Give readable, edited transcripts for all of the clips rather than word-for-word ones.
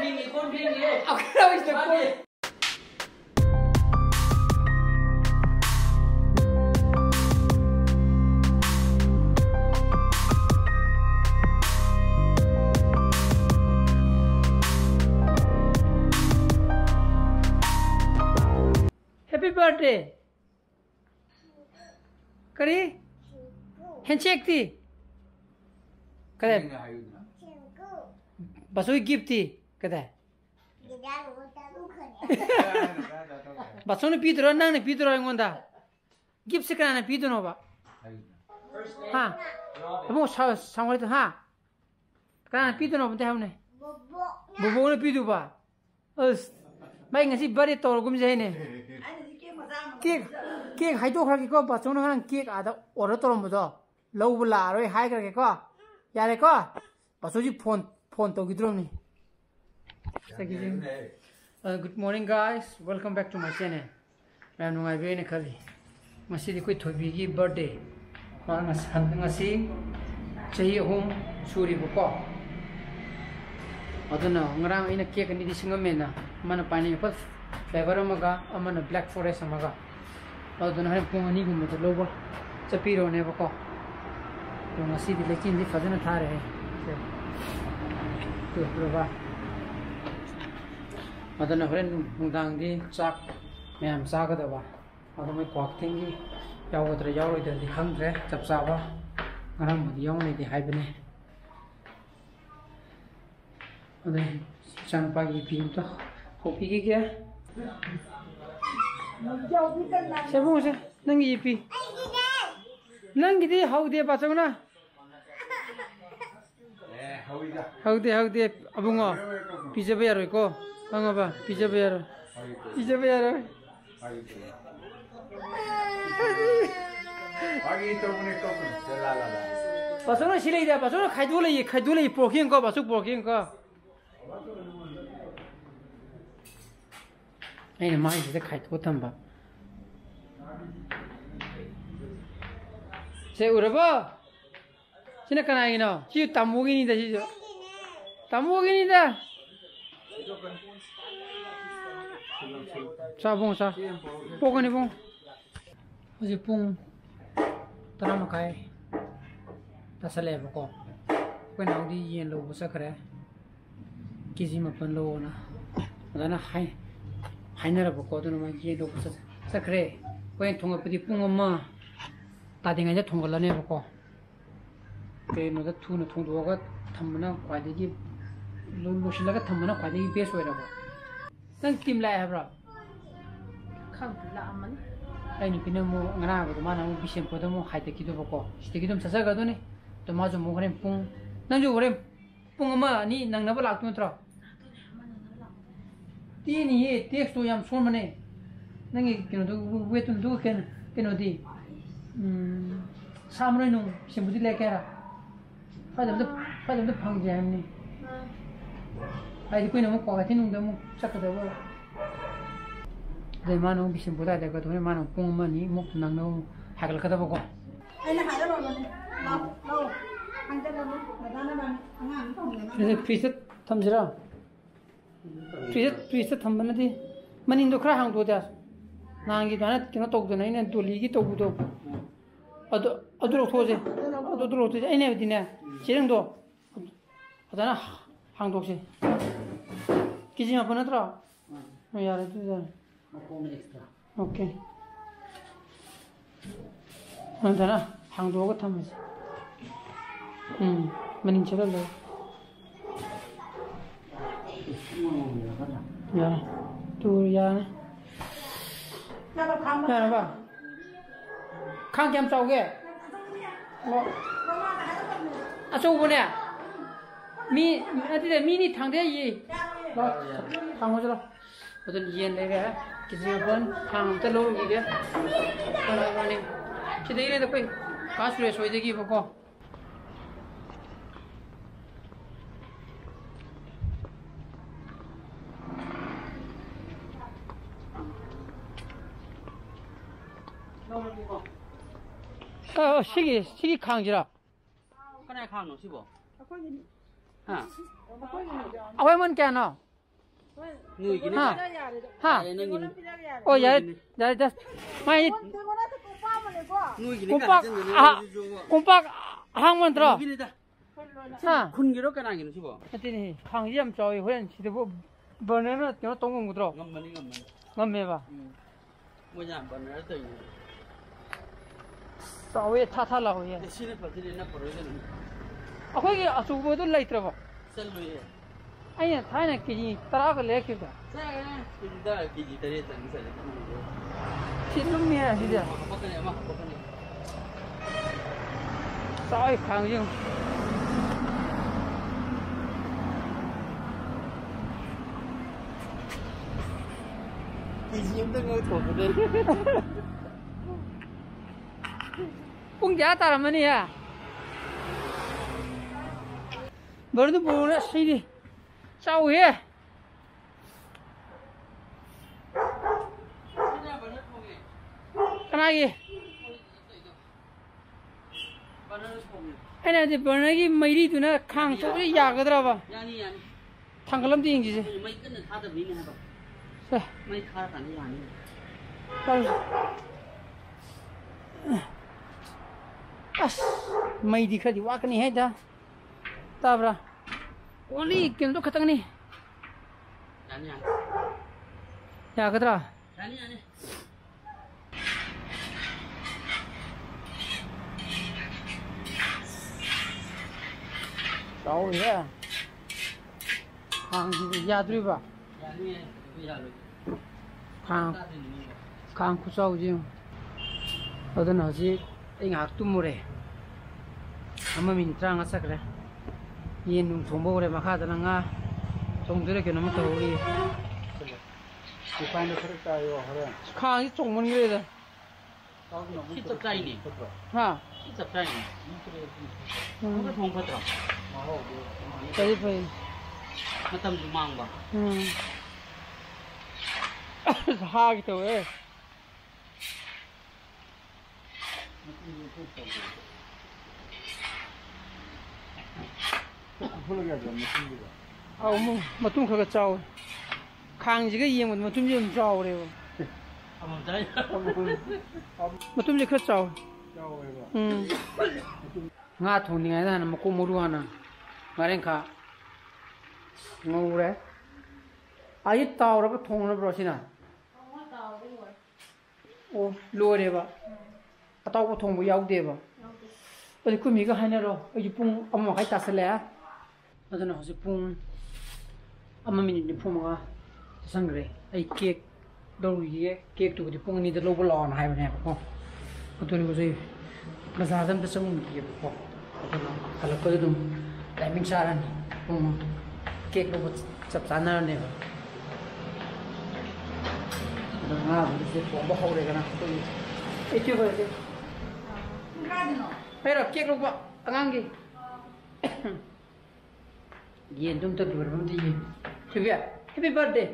Happy birthday. Kari? Handshake ti. Kada? Basui gift ti. Kada? Basui pidro nang pidro ngonda. Gift sekana pidro no ba. Ha. Amo sangwali to ha. Kana pidro no bante hamne. Bobo ne pidro ba. Us. Mai ngasi bari tor gum jai ne. Cake hai to khaki ko ba chong nang cake ada order torom bo lo bula roi hai kar ke ko yare ko basoji phone to gidrom ni. Good morning guys, welcome back to my channel. I am ngai be ne khali Ngasidi koi Thoibi gi birthday ma ngasi chai home suri bo ko aduna ngrang ina cake ni di singame na mana pineapple flavor amaga amana black forest amaga aduna hai pung ani gum to lobo chapiro ne ba ko to Ngasidi lekin di fazana tha rahe to proba aduna horen mungdang di chak ma'am चागदबा अदो मैं क्वाक्थिंग यावद्रे यावइदर दि खंद्रे चप चाबा गरम बदि यावने दि हाइबने अदे चानपा गी पिम तो होपी के क्या सेबो से नंगी पी नंगी दि हाउदे बाचोना हाउदे अबुंगो पिजबे यारोय को अंगबा पिजबे यारोय Pasal silai dah, pasal khai dulu proking ko, pasuk proking ko. Ini mai kita khai tu tambah. Saya uraba, sini kan aja no, si tamu gini dah si, tamu gini dah. Sabung sa, pokok ni pun, masih pun, tanam makai, tasale pokok, kau nak di yen lo busa kere, kisi mapan lo na, ada na hai nara pokok tu nama yen lo busa sakre, kau yang thongga pedi pun amma, tadi ngaja thongga lane pokok, kau nak tu nak thong dua kat, thamana kau ada ji, lo sila kat thamana kau ada ji best way lah. Nang tim lai habra khang la aman ai ni pina mo ngara ba ma na mo bisem po da mo hai te ki do ko ste ki dum sa sa ga do ni to ma jo mo gren pung nang jo gren pung ma ni nang na ba lak tu tra ti ni ye text to yam son mane nang ki no do we tu do ken di samroi no sem budi le kera fa da phang jam ni ai di no ko ga tin no mo sak da ba dai ma no bisim boda da ga to ma no pung ma ni mo nang no hakal ka da ba ko ai na ha da lo ne lo hang da lo da na ba angan ne preset thamjira preset thambana di manin do khra hang do da nang gi dana kino tok do nai ne doli gi tok do adu ro thoje adu ro thoje ai ne di ne chireng do adana hang do se किसी में अपना त्रा यार तो यार ओके हम था ना हम दो को थम मन इन चला लो यार तू यार यार बा खां क्या चाहोगे अच्छा वो ने मी नहीं थांग दे ये थांग हो चलो तो ये ले गया किसी अपन थांग तो लोग ये गया और ने किधर ये तो कोई काश ले सोई देगी वो को 시기 강지라 그래 강노 시보 아, 아왜 뭔 게나? Ha. Oh ya, just mai kumpak hang mantra. Ha. Kun giro kana gino sibo. Ati ni hang yam choi hoen si de burner na tyo tong ngu tro. Ngam me ba. Mo ya burner to ni. Sawe tha la ho ye. Sine patine na poro de. Akhoi ge asu bo do lai tra ba. Sel lo ye. Ai thai na ki tara ga le ki da. Sa ki da ki ji tare tan sa le. Chin me ya si da. Ba ka ne ma ba ka ne. Sawe khang jing. Izim da ngau tho ko de. Pung ja ta mani ya. Berdu bura sini. Sao ye. Kana ye. Ana de bernagi mairi tu na khang so ri ya ga dra ba. Yani yani. Thangkalam ding ji. Mai kan tha da ni ne ba. Sa. Mai tha ka ni yani. Kal. As mai di khadi wa kani he da. Tabra. Only kem to khatang ni. Yani yani. Ya ga dra. Yani yani. Sao ye. Khang ji ya dri ba. Yani ya lo. Khang khu sao ji. Adan ha ji ing hak tu mure. Ama min trang a sakre. Yen nung thombo re ma kha da nga. Chong dire ke nam to ri. Ku pa no khar ta yo ha. Khang ji chong mon gre da. Ki chap chai ni. Ha. Ki chap chai ni. Mo ka thong phat ra. Ma ho de. Pai pai. Matam du mang ba. Ha ki to e. Au mu matung kha ga chao. Khang ji ga yeng ma matung ji chao re. Amam chai. Matung ji kha chao. Nga thong ni ngai da na ma ko mo ru ana. Ngaren kha. Ngau re. Ai tao ra ba thong ra bro sina. Oh lo re ba. Tao ko thong bu yau de ba. Oi ku mi ga haina ro. Oi pung amma kai ta sele. Adana hosi pung amma minute ni pung ma sangre. Ai cake do ye cake tu di pung ni de lo bo lo na hai ba ne ko. Ko ni ko sei. Bazar dam ta sang ki ko. Adana kala ko dum timing saran pung cake lo chap sana ne ba. Nga bu se pung ba ho re kana. Ai chu ba se. Pero cake lo ba angang gi. Yen dum ta dur bam ti yen. Thoibi, happy birthday.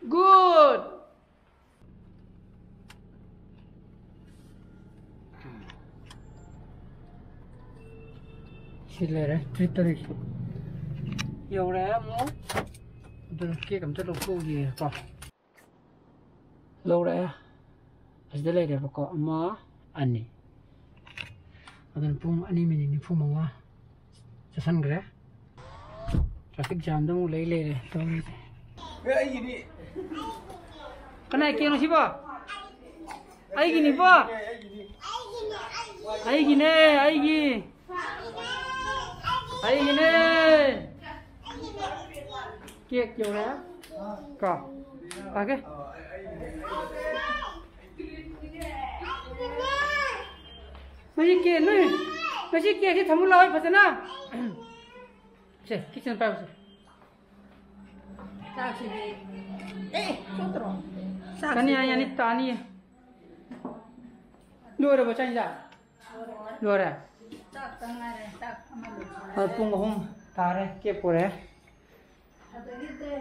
Good. Silere, treat ta ri. Yo re mo. Dun ke kam ta lo ko gi ko. Lo re. As de le de ko ma ani. Adan pung ani mini ni phu ma. Sa san gre. Traffic jam da mu lei le to ni. Ai gi ni. Kana ke no siba? Ai gi ni ba? Ai gi ne, ai gi. Ai gi ne. Kiek yo ra. Ka. Okay. Mai ke ne. Mai ke ki thamu lai phasana. Che, kitchen pa usa. Sa si sotro. Kani aya ni tani. Luar ba chanja. Luar. Tak tangare tak amalu. Pung hom tare ke pore.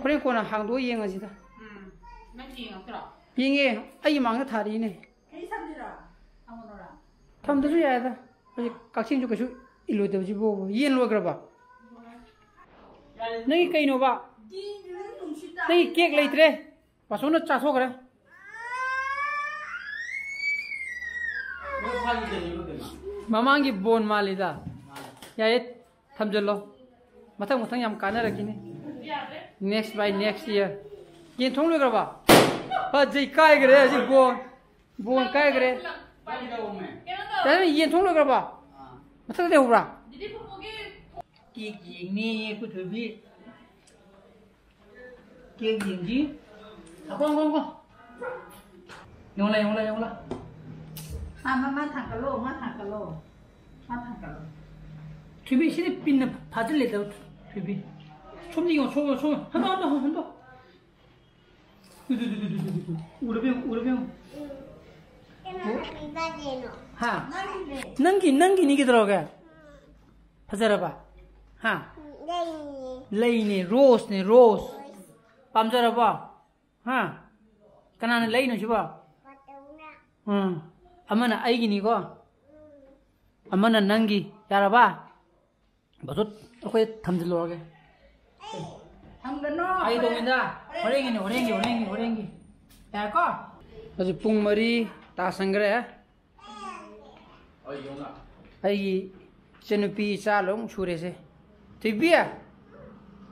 Kore ko na hang do yeng asi da. Mai ji ngam tra. Yenge ai mang na thari ne. Kai samjira. Amonora. Tham da ya da. Ai kaksing ju ka su ilu de ji bo yen lo gra ba. Nai kai no ba. Ji ꯅꯪꯒꯤ ꯀꯦꯛ ꯂꯩꯇ꯭ꯔꯦ ꯄꯥꯁꯣꯅ ꯆꯥꯊꯣꯛꯈ꯭ꯔꯦ ꯃꯃꯥꯡꯒꯤ ꯕꯣꯟ ꯃꯥꯜꯂꯤꯗ ꯌꯥꯏꯌꯦ ꯊꯝꯖꯜꯂꯣ ꯃꯊꯪ ꯃꯊꯪ ꯌꯥꯝ ꯀꯥꯟꯅꯔꯛꯈꯤꯅꯤ next by next year ꯌꯦꯟ ꯊꯣꯡ ꯂꯣꯏꯈ꯭ꯔꯕ ꯐꯖꯩ ꯀꯥꯏꯈ꯭ꯔꯦ ꯍꯧꯖꯤꯛ ꯕꯣꯟ ꯀꯥꯏꯈ꯭ꯔꯦ ꯌꯦꯟ ꯊꯣꯡ ꯂꯣꯏꯈ꯭ꯔꯕ ꯃꯊꯪ ꯂꯩꯍꯧꯕ꯭ꯔꯥ ꯀꯦꯛ ꯌꯦꯡꯅꯤ ꯑꯩꯈꯣꯏ ꯊꯣꯏꯕꯤ ꯀꯦꯛ ꯌꯦꯡꯁꯤ ꯉꯣ ꯌꯦꯡꯉꯣ Mama thangkalo. Thoibi sini pinna phajil le Thoibi. Chomni go chom. Hando. Urabe. Ha. Nangi ni kidaroga. Phajara ba. Ha. Lei ne rose. Pamjara ba. Ha. Kanana lei no shiba. Amana aigini ko. Amana nangi yaraba. Basut okay thamjilorage. Thangano. Ai dongina. Horengi. Ya ko. Aji pung mari ta sangre ha. Ai chenupi chalong sure se. Tibia.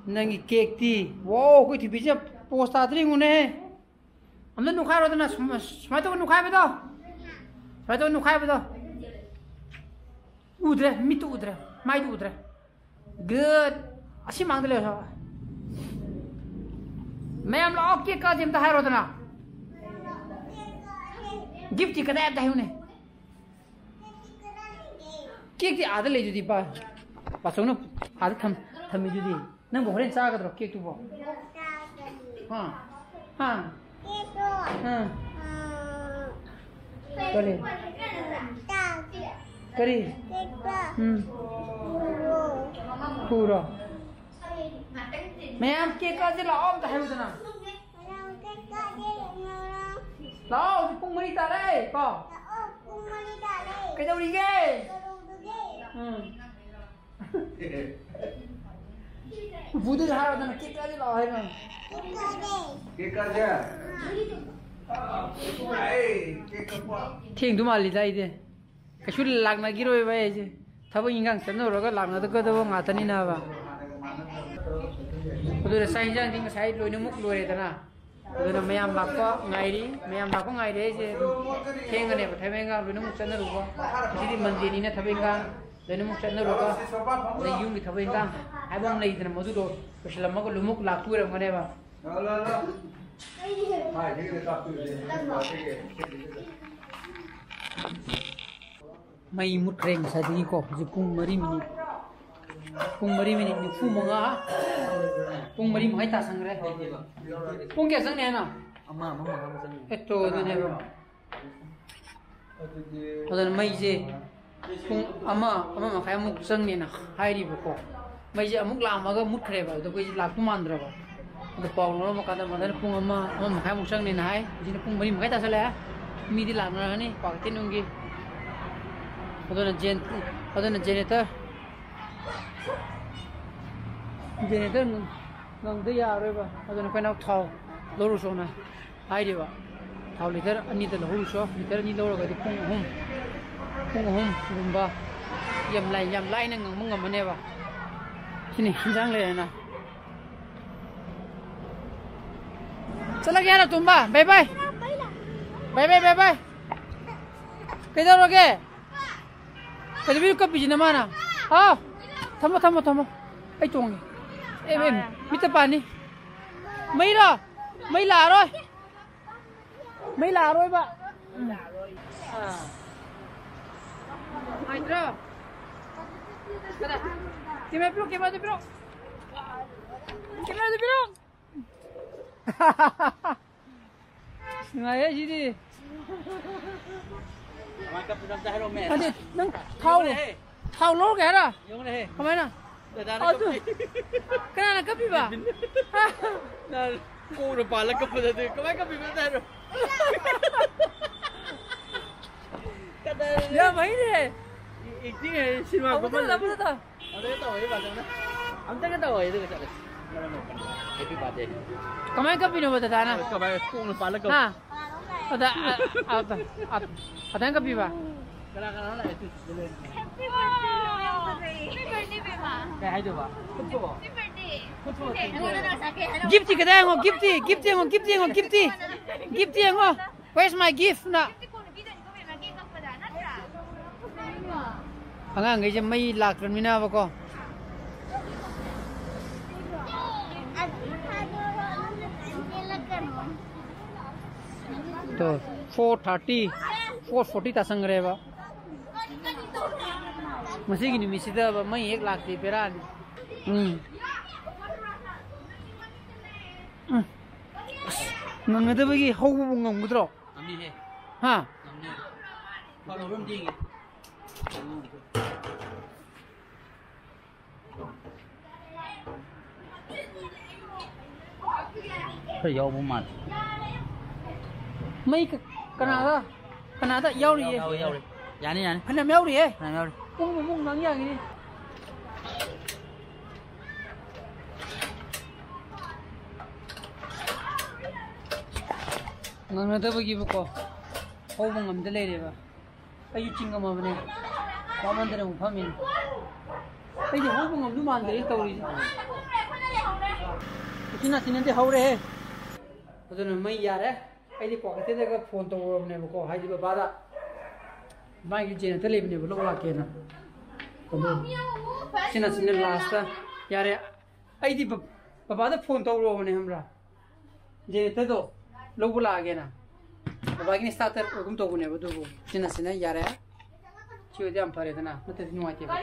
Nangi cake ti. Wow, koi tibi je post atri ngune. Amna nukhai rodana smai to nukhai bedo. Betul nukai betul. Udre, mitu udre, mai udre. Good. Asyik mang dulu so. Mayam lo okey kau jam dah haro tena. Gift ni kena dah hune. Cake ni ada le jadi pa. Pasal nu ada tham jadi. Nang bohren cah kadro cake tu bo. Ha. Kari. Pura. Mayam cake aja lah om dah hewat na. Lau pung mari tak leh, kau. Kau uri ke? Budu dah hewat na cake aja lah hewat. Cake aja. Thieng tu mali dah ini. Kesul lagna giro iba aja. Tapi ingang senor orang lagna tu kau tu ngata ni na ba. Udah saya jangan tinggal saya loin muk loin itu na. Udah mayam lakko ngairi aja. Thieng ni, tapi ingang loin muk senor rupa. Jadi mandi ni na tapi ingang loin muk senor rupa. Leyung ni tapi ingang. Abang lagi tu na maju do. Kesul mak loin muk lakku orang mana ba. Mai mut reng sadi ko pung mari minit ni fu monga pung mari mai ta sangre pung ke sang ne na ama eto de ne ba odan mai je pung ama ma khai muk sang ne na hai ri ko mai je amuk la ma ga mut khre ba to ko ji lak tu mandra ba the problem mo kada madan pung ama khai muk sang ne na hai ji pung mari mai ta sala mi di lam na ni pa tin ungi odan janitor ngang de ya re ba odan ko na thau lo ru so na hai ri ba thau liter ani de lo ru so liter ni lo ga di pung hum gumba yam lai na ngang mong ma ne ba sini hinjang le na चला गया ना तुम बा bye bye किधर हो गए कभी कब बिजी ना माना हाँ थमो ऐ चोंगे ए मित्र पानी मई ला रोय बा Maitra kada kemana bro ngaya jadi Maka pinam dah rome. Ade nang thau lo ke ra Yung le. kamai na Aduh. kana kapi ba Na ko na pala ka pa dito. Kamay ka pinam dah ro. Kada ya mai ne Ikting hai sinma ko apa tu Ada tahu ya pasal na. Am tak tahu itu ke tak. Happy birthday. Kamay ka pino ba tatana? Kamay kung pala ko. Ha? Ada ka piba? Kana na ito. Happy birthday ba? Kaya hayo ba? Kuto ba? Happy birthday. Gifty ka tayo, gifty ngo. Where's my gift na? Angang ngay may lakran mina ba ko? तो 440 ta sang reba masi gi Numitsida ba mai 1 lakh ti pera nganga da bagi hau bu ngam gudro Amni he. ha Amni. Kalau rum ding. Phải dầu một mặt. mai kana da yaw ri Dầu đi. Yani yani. hana mew ri Này đâu đi. bung nang yang ni nganga da bagi bu ko hau bu ngam de le re ba ai chinga ma bane ba man de mu phamin ai de hau bu ngam du man de to ri Sina te hau re aduna mai yare ai di pocket te ga phone to ne ko hai di ba da mai gi jena te le ne lo la ke na sina last yare ai di ba da phone to ro ne hamra je te do lo bula ge na ba gi ni starter gum to ne ba do sina yare chiu de am pare na mate ni wa te ba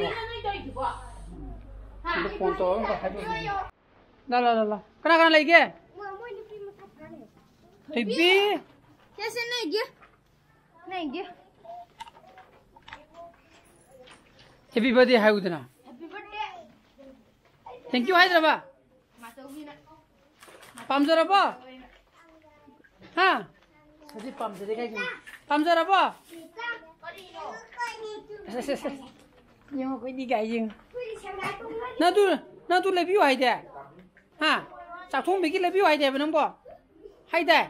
ko phone to ga hai do la kana lai ge Thoibi Yes, naik dia. Happy birthday hai udana Happy birthday. thank you hai raba Masuk ni nak. pamjara ba ha saji pamjara kai pamjara ba nhưng mà cái đi cái gì nó tu lấy biểu hay thế ha chắc không biết cái lấy biểu hay thế bên ông có hay thế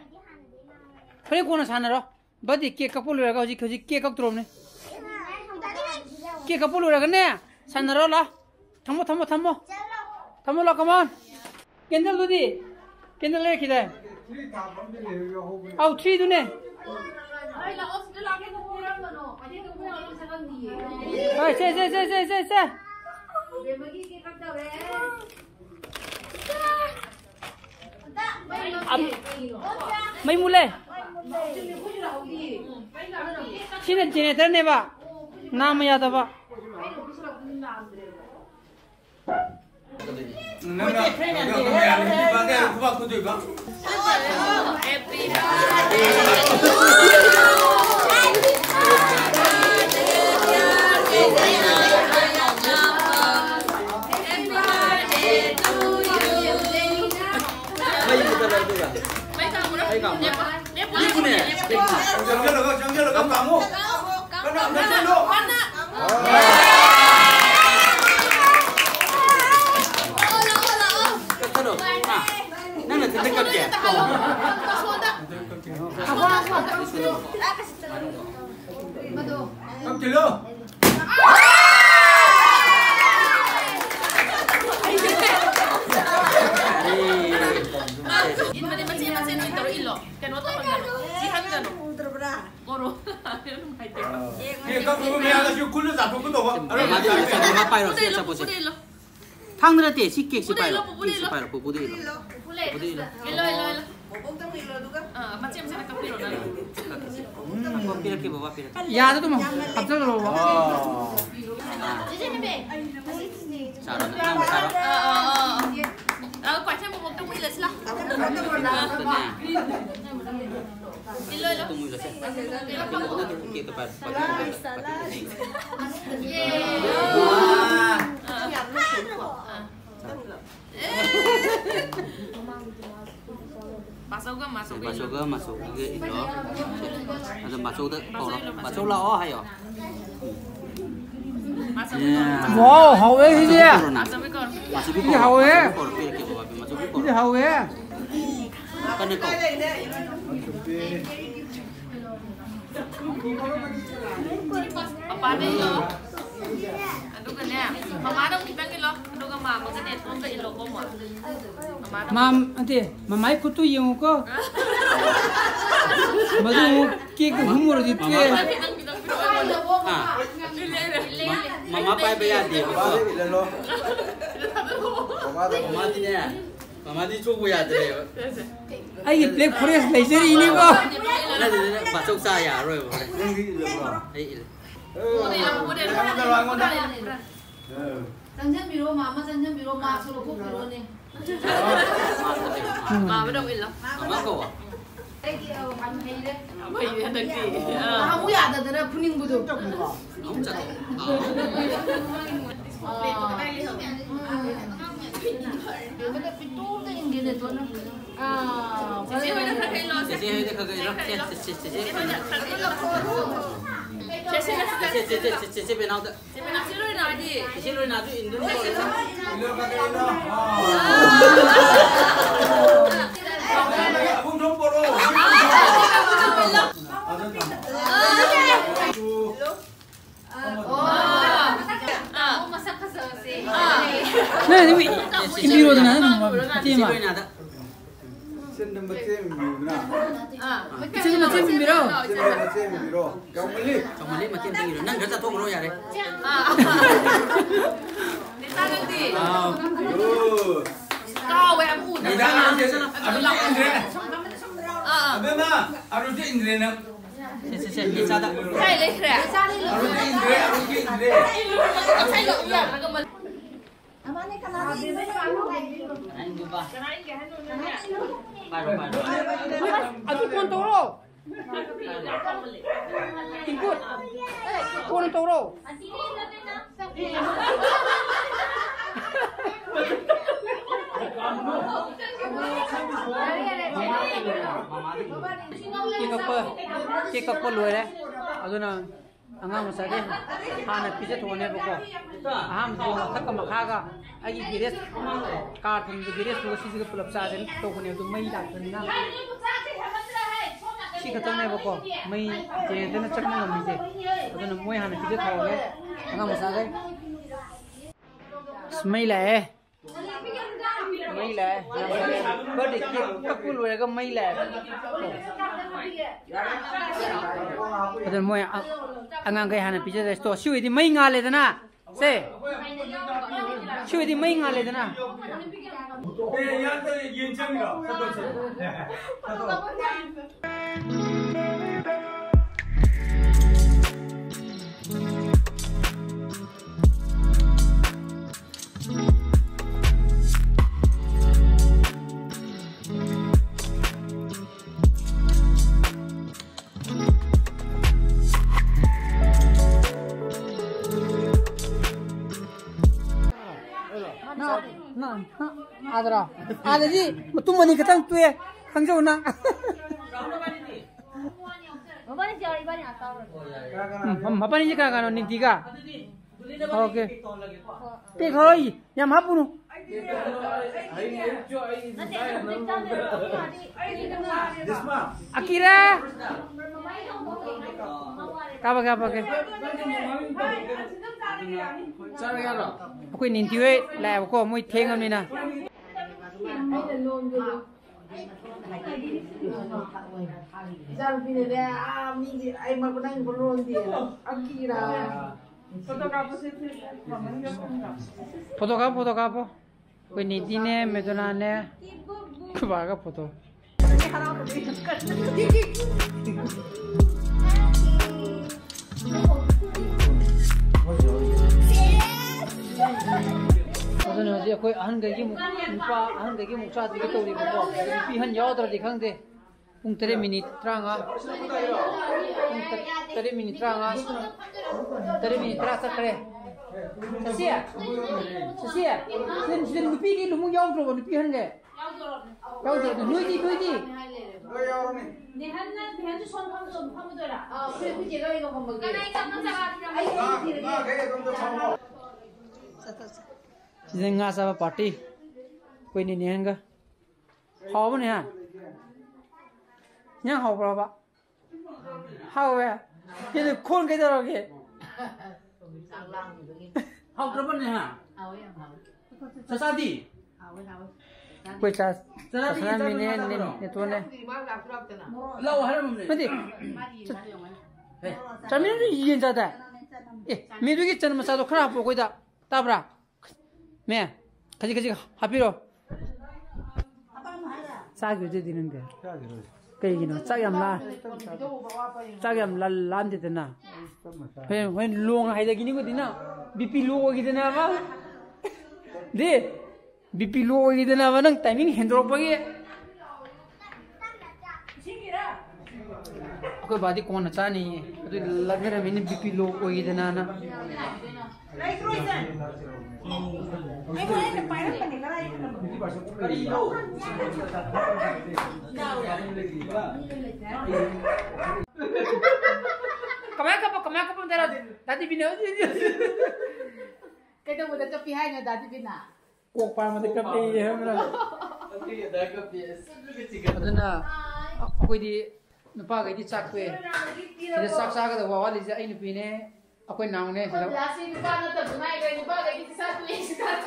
phải con nó san rồi bây giờ kia couple rồi cái gì kia couple rồi này kia couple rồi cái này san rồi là thamo lo come on candle đi candle lấy cái đấy ao tree tu này Oi, se. Mấy mulai. Sini generator ne ba? Nama ya ta ba? Thang ra si kek si pai lo pudi lo. Macam mana kapiro na? Pira ke bawa pira. Ya tu mah, abjad lo ba? Saro na, saro. Kuat saya mau tunggu ilas lah. Ilo. Tunggu ilas. Kita par. Masuk ke itu. Ada masuk tu, masuk lah oh ayo. Wow, hau ấy thế à? Masuk ke. Hau ấy. Masuk ke. 이제 하우에. Con này cậu. Papa đi lo. Aduh kan ya. Mama dong kita ngilo. Aduh kan mama kan itu enggak ilo kok mah. Mama. Mam, nanti, mamai kutu yang ko. Madu kek humor di tu. Mama pai bayar dia. Mama di ni. Mama di cukup bayar dia. Ai black forest laser ini ko. Nah, masuk saya rồi. Jangan biru mama, jangan biru mak suruh biru ni. Mama dong ilo. Mama kau. Kamu ya ada dera puning budu. Không chắc. Mereka pitu tu yang dia tu na. Sisi hơi nó khơi lo. Sisi hơi khơi lo. Sisi bên nào tu? Sisi lôi nào đi? Sisi lôi nào tu Indonesia. Abang jom poro. Nah, ini biru tu nah, Sisi lôi nào tu? Sen macam biru na. Sini macam biru. Sen macam biru. Kau beli? Trong Mali macam biru. Nang kerja tu orang ya deh. Đi ta lên đi. Oh. Cao em ủn. Dah ada sana. Ada Indra. Ờ. Abang mah, ada Indra na. Sisi bisa tak? Chạy lên khỏe. Ada Indra, ada Indra. Chạy lộ ya. Nó cầm. Anh lupa. Baru. Aku pun toro. Ikut. Pun toro. Kek apa luar eh? Aduh na, angam masake. Hana pizza tu mana buko? Aham tu tak kamakaga. Agi giris, kartun tu giris tu sisi ke pelap sahaja. Tu punya tu mai dah tu na. Si kata mana buko? Mai jadi tu na cakap mana mesti. Aduh na, muai hana pizza tu orang. Angam masake. Smile eh. Mấy lệ, có đi kia các cô lùi có mấy lệ. Rồi mỗi anh cái hàng pizza resto, siêu đi mấy ngàn lệ đó na, se, siêu đi mấy ngàn lệ đó na. Eh, yang tu yen cang ni dah. Adra, ada ji, tu mani ketang tu ya, hangzhou na. Apa ni jika kan ni tiga? Okay. Pek hoi, yang apa nu? Akira. Kapa ke? Aku ni tiwe, lah aku mau tengok ni na. Jangan pilih dia, ni ay magunang belum dia. Akira. Foto kapo. Kau ni dini medona ne, kubaga foto. Aduh nanti aku ahan gigi muka ahan gigi muka tu kita uri bawa. Pihan jauh terus dikang deh. Pung 3 minit teranga. 3 minit teranga. 3 minit terasa kere. Sasia. Sen lupi ni lumu jauh terus lupi han ke. Jauh terus. Nuji. Sini nggak sama party, kau ini nih enggak? 好不呢？你好不了吧？好呗，现在困给多少个？好这么呢？这啥地？会啥？这啥地？你多呢？老还是没得？这没人演着的。哎，没这个真么啥都看不会的，大不啦？没，看这个哈比罗。싸게 되는데. 그얘기는 싸게암라. 싸게암라 안 되잖아. 왜 롱 하이다 기는 거디나? BP 로 기되나 봐. 네. BP 로 기되나 봐는 타이밍 핸드로 버기. 그 바디 कोण चानी तो लग रहा है मैंने BP low कोई देना ना कमाई कप तेरा दादी बिना कहते वो तो कपी है ना दादी बिना कोक पार में कपी है मेरा अदना कोई दी नुपा गई चाक पे इधर चाक चाक तो वावा लीजिए आई नुपी ने अकोई नाव ने चलो यासी नुपा ना तो बुनाई गई नुपा गई साथ में साथ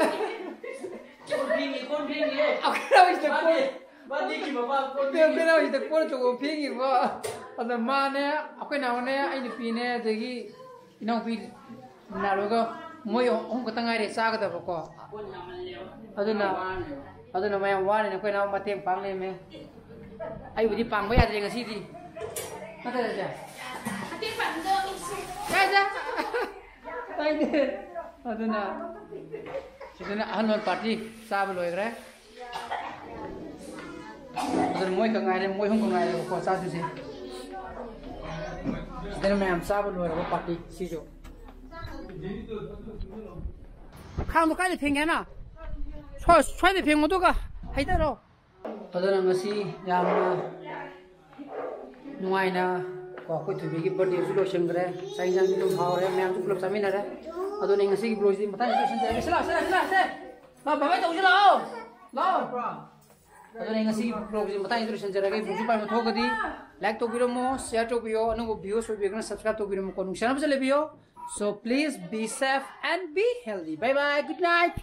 कौन भी नहीं अकेला इस तक बात देखी बाबा अकेला इस तक कौन चोको फेंगी वो अदर माँ ने अकोई नाव ने आई नुपी ने देखी इन्हों पी नारोगा मोय हम को तंगाई रे चाक तो बको अदना मैं वाने ने कोई नाव मते पांगने में आई बुद्धि पांग या देंगे सीधी क्या कर रहे हैं hati pandang क्या जा ताई ने अदना अनोन पार्टी साब लोग रहे अदना मोय कंगाई रे मोय हम कंगाई रे को साथ से इधर मैं हम साब लोग वो पार्टी सीजो खाम तो काय फेंगे ना छोय दे फेंगो तो का हाइदा रो अदना ngasi yamna nuaina ko ko Thoibi gi birthday su lo shengre sai jang dum hawre myam su club samina re adone ngasi gi blog di mata ni shen jare sala ba ba to jula lo adone ngasi gi blog di mata ni shen jare gi blog pa mo thogadi like to biro mo share to bio anu views so biro subscribe to biro mo ko nungshana bajale bio so please be safe and be healthy bye bye good night